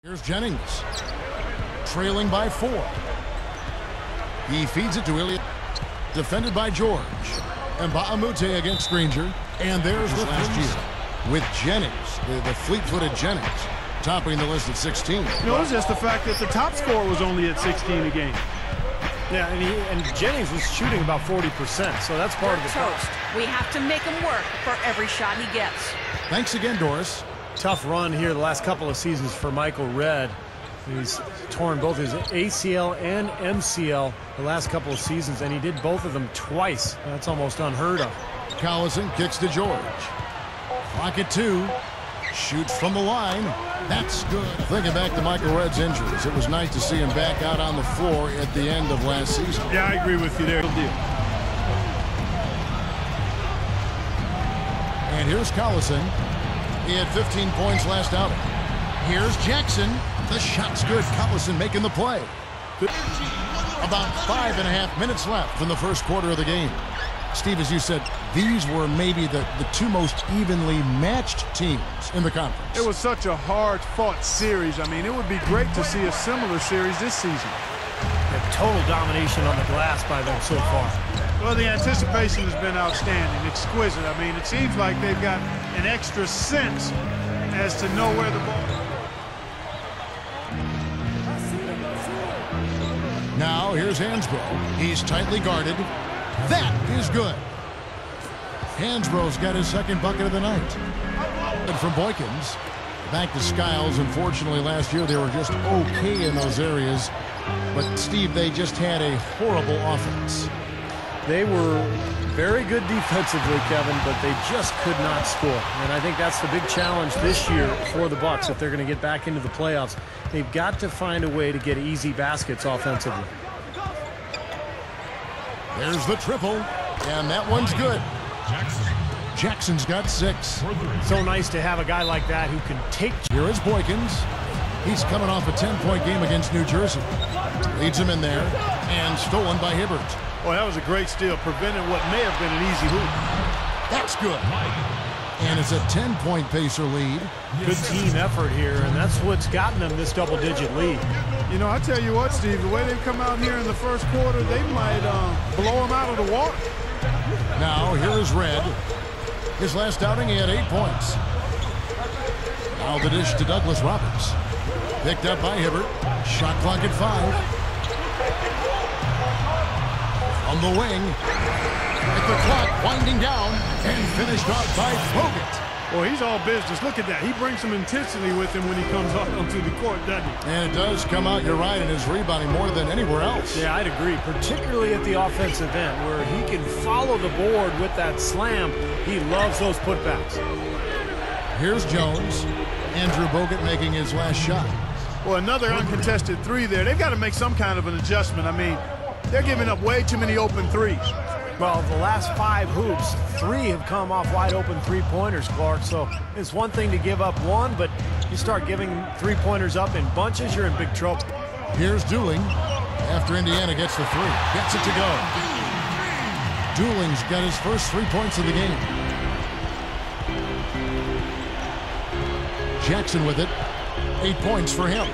Here's Jennings, trailing by 4. He feeds it to Ilya, defended by George. And Baamute against Granger. And there's the last year with Jennings, the fleet-footed Jennings, topping the list at 16. No, it's just the fact that the top scorer was only at 16 a game. Yeah, and Jennings was shooting about 40%, so that's part of the toast. We have to make him work for every shot he gets. Thanks again, Doris. Tough run here the last couple of seasons for Michael Redd. He's torn both his ACL and MCL the last couple of seasons, and he did both of them twice. That's almost unheard of. Collison kicks to George. Clock at 2. Shoots from the line. That's good. Thinking back to Michael Redd's injuries, it was nice to see him back out on the floor at the end of last season. Yeah, I agree with you there. And here's Collison. He had 15 points last outing. Here's Jackson. The shot's good. Collison making the play. About 5.5 minutes left in the first quarter of the game. Steve, as you said, these were maybe the two most evenly matched teams in the conference. It was such a hard-fought series. I mean, it would be great to see a similar series this season. Total domination on the glass by them so far. Well, the anticipation has been outstanding, exquisite. I mean, it seems like they've got an extra sense as to know where the ball is. Now, here's Hansbrough. He's tightly guarded. That is good. Hansbrough's got his second bucket of the night. And from Boykins, back to Skiles. Unfortunately, last year they were just okay in those areas. But, Steve, they just had a horrible offense. They were very good defensively, Kevin, but they just could not score. And I think that's the big challenge this year for the Bucks if they're going to get back into the playoffs. They've got to find a way to get easy baskets offensively. There's the triple, and that one's good. Jackson's got 6. So nice to have a guy like that who can take. Here is Boykins. He's coming off a 10-point game against New Jersey. Leads him in there, and stolen by Hibbert. Boy, that was a great steal, preventing what may have been an easy hoop. That's good. And it's a 10-point Pacer lead. Good team effort here, and that's what's gotten them this double-digit lead. You know, I tell you what, Steve, the way they've come out here in the first quarter, they might blow them out of the water. Now, here is Redd. His last outing, he had 8 points. Now the dish to Douglas Roberts. Picked up by Hibbert. Shot clock at 5. On the wing. At the clock winding down. And finished off by Bogut. Well, he's all business. Look at that. He brings some intensity with him when he comes out onto the court, doesn't he? And it does come out, you're right, in his rebounding more than anywhere else. Yeah, I'd agree, particularly at the offensive end where he can follow the board with that slam. He loves those putbacks. Here's Jones. Andrew Bogut making his last shot. Well, another uncontested 3 there. They've got to make some kind of an adjustment. I mean, they're giving up way too many open 3s. Well, the last 5 hoops, 3 have come off wide open 3-pointers, Clark. So it's one thing to give up 1, but you start giving 3-pointers up in bunches, you're in big trouble. Here's Dooling. After Indiana gets the 3. Gets it to go. Dooling's got his first 3 points of the game. Jackson with it. 8 points for him.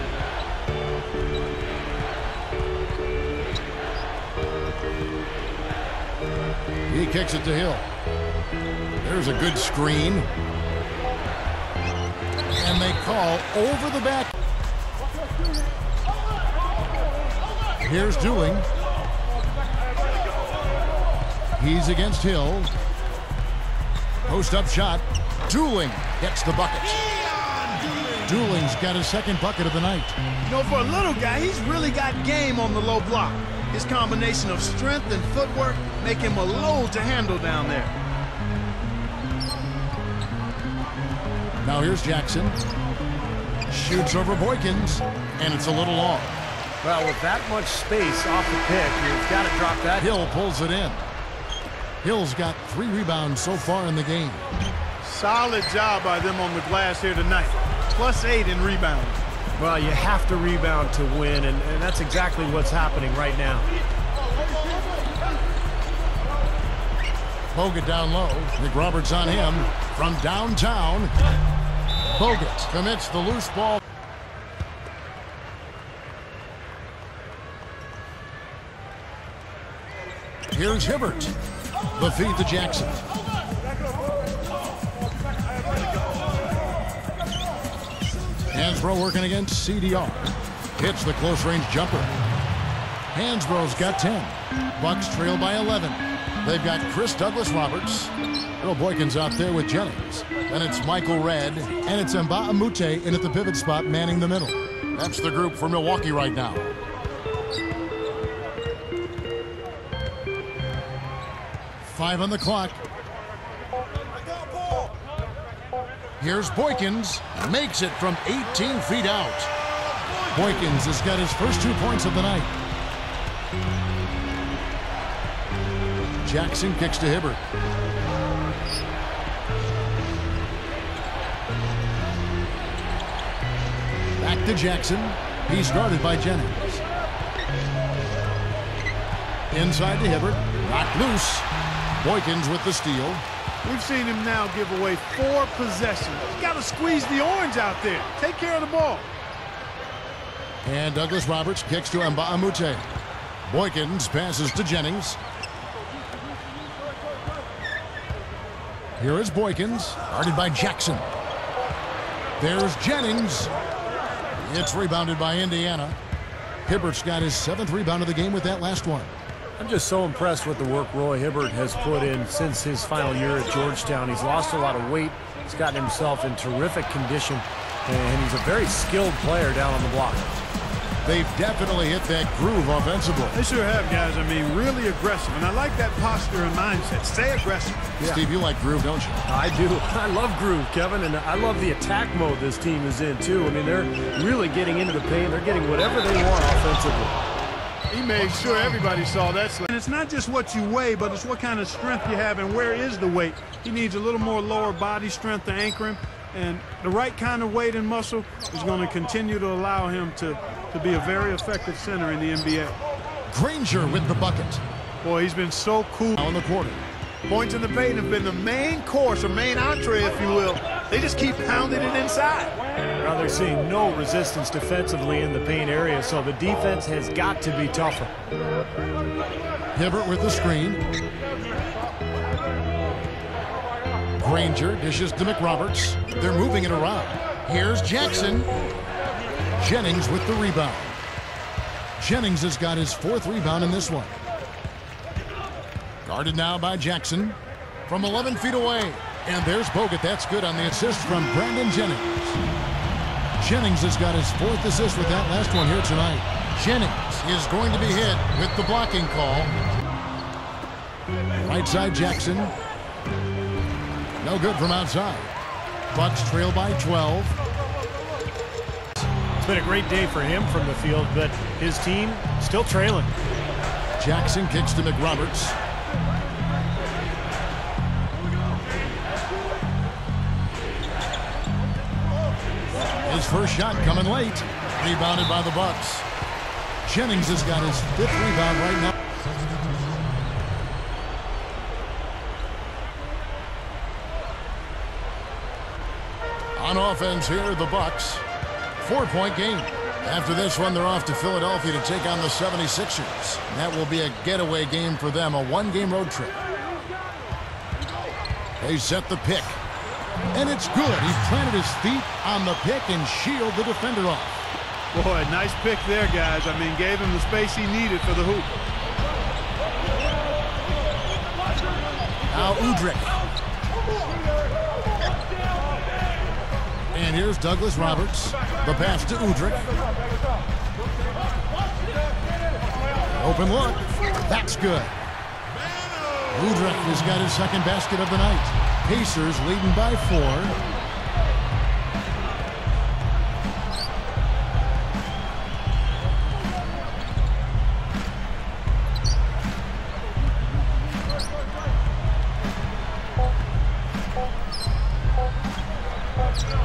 He kicks it to Hill. There's a good screen. And they call over the back. Here's Dooling. He's against Hill. Post-up shot. Dooling gets the bucket. Dooling's got his second bucket of the night. You know, for a little guy, he's really got game on the low block. His combination of strength and footwork make him a load to handle down there. Now here's Jackson. Shoots over Boykins, and it's a little long. Well, with that much space off the pick, you've got to drop that. Hill pulls it in. Hill's got 3 rebounds so far in the game. Solid job by them on the glass here tonight. +8 in rebounds. Well, you have to rebound to win, and that's exactly what's happening right now. Bogut down low. Nick Roberts on him from downtown. Bogut commits the loose ball. Here's Hibbert. The feed to Jackson. Hansbrough working against CDR. Hits the close-range jumper. Hansbrough's got 10. Bucks trail by 11. They've got Chris Douglas-Roberts. Earl Boykins out there with Jennings. Then it's Michael Redd. And it's Mba Amute in at the pivot spot manning the middle. That's the group for Milwaukee right now. Five on the clock. Here's Boykins. Makes it from 18 feet out. Boykins has got his first 2 points of the night. Jackson kicks to Hibbert. Back to Jackson. He's guarded by Jennings. Inside to Hibbert. Knocked loose. Boykins with the steal. We've seen him now give away 4 possessions. He's got to squeeze the orange out there. Take care of the ball. And Douglas-Roberts kicks to Mba Amute. Boykins passes to Jennings. Here is Boykins, guarded by Jackson. There's Jennings. It's rebounded by Indiana. Hibbert's got his 7th rebound of the game with that last one. I'm just so impressed with the work Roy Hibbert has put in since his final year at Georgetown. He's lost a lot of weight. He's gotten himself in terrific condition, and he's a very skilled player down on the block. They've definitely hit that groove offensively. They sure have, guys. I mean, really aggressive. And I like that posture and mindset. Stay aggressive. Yeah. Steve, you like groove, don't you? I do. I love groove, Kevin, and I love the attack mode this team is in, too. I mean, they're really getting into the paint. They're getting whatever they want offensively. He made sure everybody saw that. And it's not just what you weigh, but it's what kind of strength you have and where is the weight. He needs a little more lower body strength to anchor him. And the right kind of weight and muscle is going to continue to allow him to be a very effective center in the NBA. Granger with the bucket. Boy, he's been so cool. Now in the quarter. Points in the paint have been the main course, or main entree, if you will. They just keep pounding it inside. Now they're seeing no resistance defensively in the paint area, so the defense has got to be tougher. Hibbert with the screen. Granger dishes to McRoberts. They're moving it around. Here's Jackson. Jennings with the rebound. Jennings has got his 4th rebound in this one. Guarded now by Jackson from 11 feet away. And there's Bogut. That's good on the assist from Brandon Jennings. Jennings has got his 4th assist with that last one here tonight. Jennings is going to be hit with the blocking call. Right side Jackson. No good from outside. Bucks trail by 12. It's been a great day for him from the field, but his team still trailing. Jackson kicks to McRoberts. His first shot coming late. Rebounded by the Bucks. Jennings has got his 5th rebound right now. On offense here, the Bucks. 4-point game. After this one, they're off to Philadelphia to take on the 76ers. That will be a getaway game for them, a 1-game road trip. They set the pick. And it's good. He planted his feet on the pick and shielded the defender off. Boy, nice pick there, guys. I mean, gave him the space he needed for the hoop. Now Udrih. And here's Douglas-Roberts. The pass to Udrih. Open look. That's good. Udrih has got his 2nd basket of the night. Pacers leading by 4.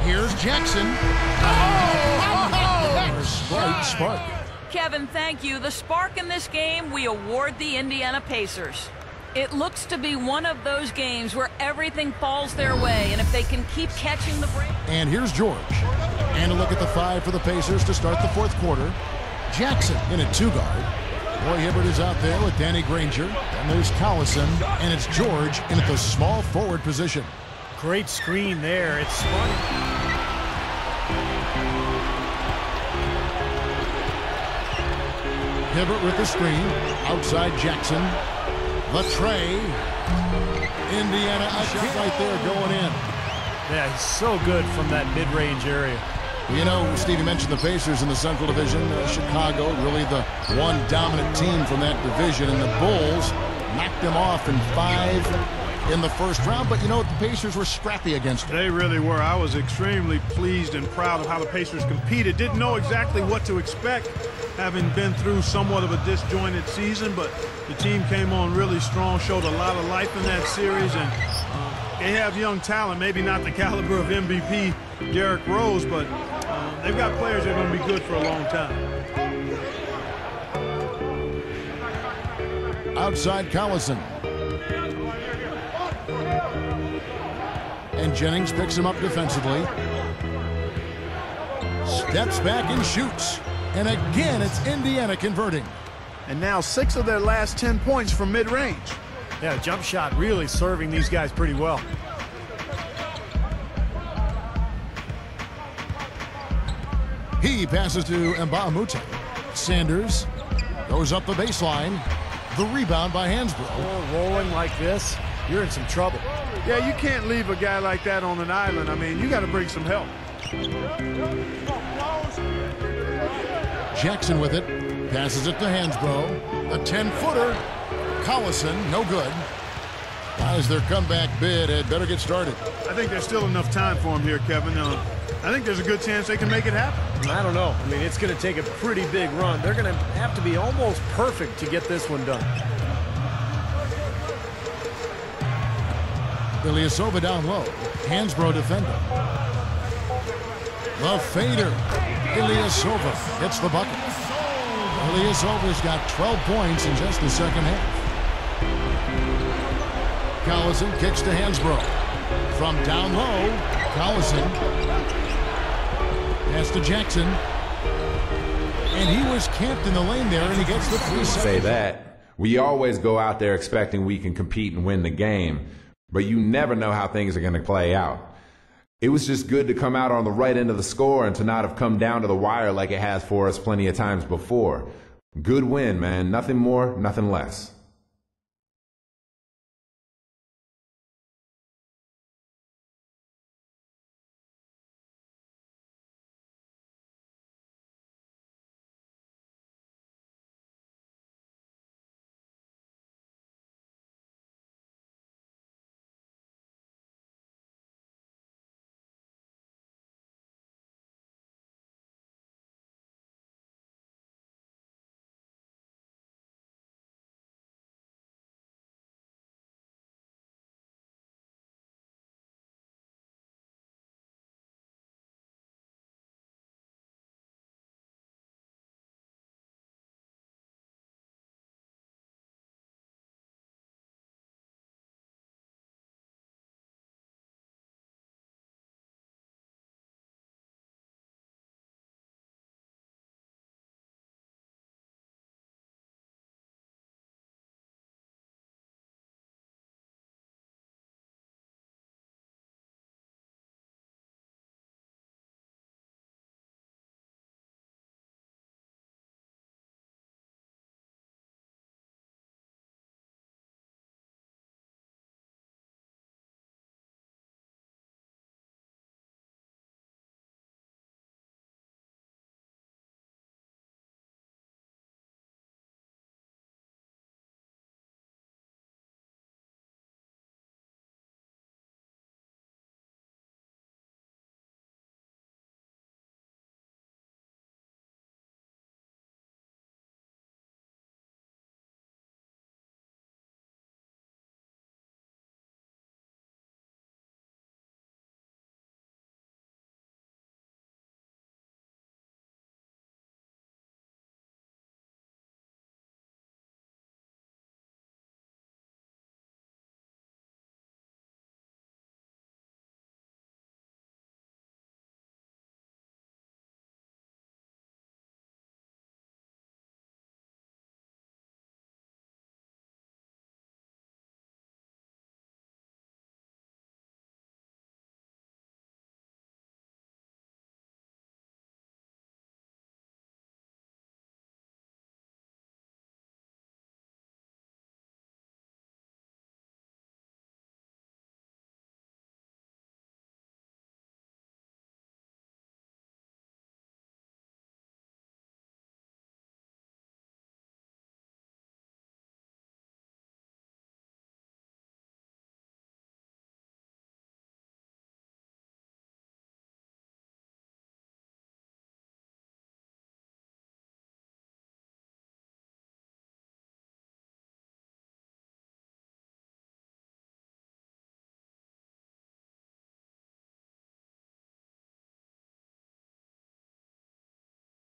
Here's Jackson. Spark. Kevin, thank you. The spark in this game, we award the Indiana Pacers. It looks to be one of those games where everything falls their way, and if they can keep catching the break. And here's George. And a look at the 5 for the Pacers to start the 4th quarter. Jackson in a 2-guard. Roy Hibbert is out there with Danny Granger. And there's Collison. And it's George in at the small forward position. Great screen there. It's smart. Hibbert with the screen. Outside Jackson. The tray. Indiana, a shot right there going in. Yeah, he's so good from that mid-range area. You know, Stevie mentioned the Pacers in the Central Division. Chicago, really the one dominant team from that division. And the Bulls knocked them off in 5 in the first round. But, you know, the Pacers were scrappy against them. They really were. I was extremely pleased and proud of how the Pacers competed. Didn't know exactly what to expect, having been through somewhat of a disjointed season. But the team came on really strong, showed a lot of life in that series. And they have young talent, maybe not the caliber of MVP Derrick Rose, but they've got players that are going to be good for a long time. Outside Collison. And Jennings picks him up defensively. Steps back and shoots. And again, it's Indiana converting. And now 6 of their last 10 points from mid-range. Yeah, jump shot really serving these guys pretty well. He passes to Mbamute. Sanders goes up the baseline. The rebound by Hansbrough. Oh, rolling like this, you're in some trouble. Yeah, you can't leave a guy like that on an island. I mean, you got to bring some help. Jackson with it. Passes it to Hansbrough. A 10-footer. Collison, no good. As their comeback bid had better get started. I think there's still enough time for him here, Kevin. I think there's a good chance they can make it happen. I don't know. I mean, it's going to take a pretty big run. They're going to have to be almost perfect to get this one done. Ilyasova down low. Hansbrough defender. The fader. Ilyasova hits the bucket. Ilyasova's got 12 points in just the second half. Collison kicks to Hansbrough. From down low, Collison. Pass to Jackson. And he was camped in the lane there, and he gets the 3 seconds. Say that. We always go out there expecting we can compete and win the game, but you never know how things are going to play out. It was just good to come out on the right end of the score and to not have come down to the wire like it has for us plenty of times before. Good win, man. Nothing more, nothing less.